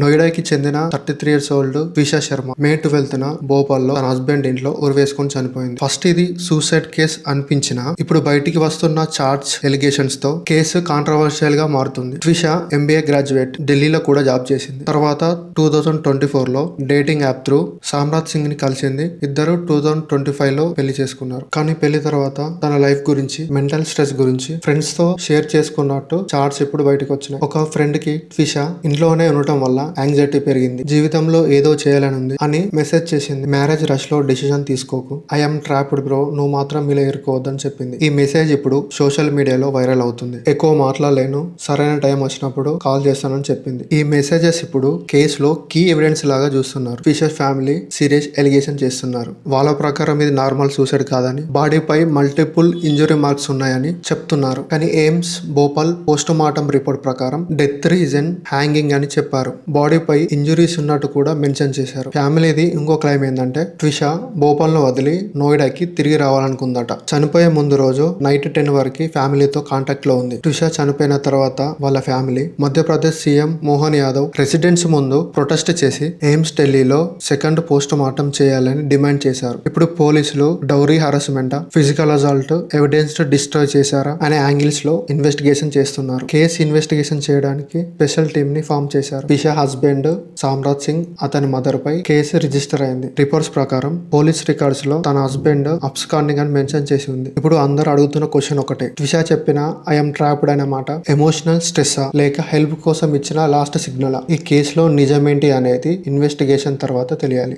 నోయిడాకి చెందిన 33 years old ట్విషా Sharma మే 12న భోపాల్లో తన husband ఇంట్లో ఉరివేసుకొని చనిపోయింది. ఫస్ట్ ఇది సూసైడ్ కేస్ అనిపించినా ఇప్పుడు బయటికి వస్తున్న చార్జ్ ఎలిగేషన్స్ తో కేసు కాంట్రవర్షియల్ గా మారుతుంది. ట్విషా ఎంబీఏ గ్రాడ్యుయేట్, ఢిల్లీలో కూడా జాబ్ చేసింది. తర్వాత 2024లో డేటింగ్ యాప్ త్రూ సామ్రాట్ సింగ్ ని కలిసింది. ఇద్దరు 2025లో పెళ్లి చేసుకున్నారు. కానీ పెళ్లి తర్వాత తన లైఫ్ గురించి, మెంటల్ స్ట్రెస్ గురించి ఫ్రెండ్స్ తో షేర్ చేసుకున్నట్టు చార్ట్స్ ఇప్పుడు బయటకు వచ్చినాయి. ఒక ఫ్రెండ్ కి ట్విషా ఇంట్లోనే ఉండటం వల్ల యాంగ్జైటీ పెరిగింది, జీవితంలో ఏదో చేయాలని ఉంది అని మెసేజ్ చేసింది. మ్యారేజ్ రష్ లో డెసిషన్ తీసుకోకు, ఐఎమ్ ట్రాప్డ్ బ్రో, నువ్వు మాత్రం ఇలా ఇరుకోవద్దని చెప్పింది. ఈ మెసేజ్ ఇప్పుడు సోషల్ మీడియాలో వైరల్ అవుతుంది. ఎక్కువ మాట్లాడలేను, సరైన టైం వచ్చినప్పుడు కాల్ చేస్తానని చెప్పింది. ఈ మెసేజెస్ ఇప్పుడు కేసులో కీ ఎవిడెన్స్ లాగా చూస్తున్నారు. ఫిషర్ ఫ్యామిలీ సీరియస్ ఎలిగేషన్ చేస్తున్నారు. వాళ్ళ ప్రకారం ఇది నార్మల్ సూసైడ్ కాదని, బాడీపై మల్టిపుల్ ఇంజురీ మార్క్స్ ఉన్నాయని చెప్తున్నారు. కానీ AIIMS Bhopal post mortem report ప్రకారం డెత్ రీజన్ హ్యాంగింగ్ అని చెప్పారు. బాడీపై ఇంజురీస్ ఉన్నట్టు కూడా మెన్షన్ చేశారు. ఫ్యామిలీది ఇంకో క్లైమ్ ఏంటంటే ట్విషా భోపాల్ ను వదిలి నోయిడాకి తిరిగి రావాలనుకుందట. చనిపోయే ముందు రోజు నైట్ 10 వరకు ఫ్యామిలీతో కాంటాక్ట్ లో ఉంది. ట్విషా చనిపోయిన తర్వాత వాళ్ళ family Madhya Pradesh CM Mohan Yadav residence ముందు ప్రొటెస్ట్ చేసి ఎయిమ్స్ ఢిల్లీలో సెకండ్ పోస్ట్ మార్టం చేయాలని డిమాండ్ చేశారు. ఇప్పుడు పోలీసులు dowry harassment, physical assault, evidence destroy చేశారా అనే యాంగిల్స్ లో ఇన్వెస్టిగేషన్ చేస్తున్నారు. కేసు ఇన్వెస్టిగేషన్ చేయడానికి స్పెషల్ టీమ్ ని ఫామ్ చేశారు. ట్విషా హస్బెండ్ సామ్రాట్ సింగ్, అతని మదర్ పై కేసు రిజిస్టర్ అయింది. రిపోర్ట్స్ ప్రకారం పోలీస్ రికార్డ్స్ లో తన హస్బెండ్ అబ్స్కాండింగ్ అని మెన్షన్ చేసి ఉంది. ఇప్పుడు అందరు అడుగుతున్న క్వశ్చన్ ఒకటే, ట్విషా చెప్పిన ఐఎమ్ ట్రాప్డ్ అనే మాట ఎమోషనల్ స్ట్రెస్సా లేక హెల్ప్ కోసం ఇచ్చిన లాస్ట్ సిగ్నలా? ఈ కేసులో నిజమేంటి అనేది ఇన్వెస్టిగేషన్ తర్వాత తెలియాలి.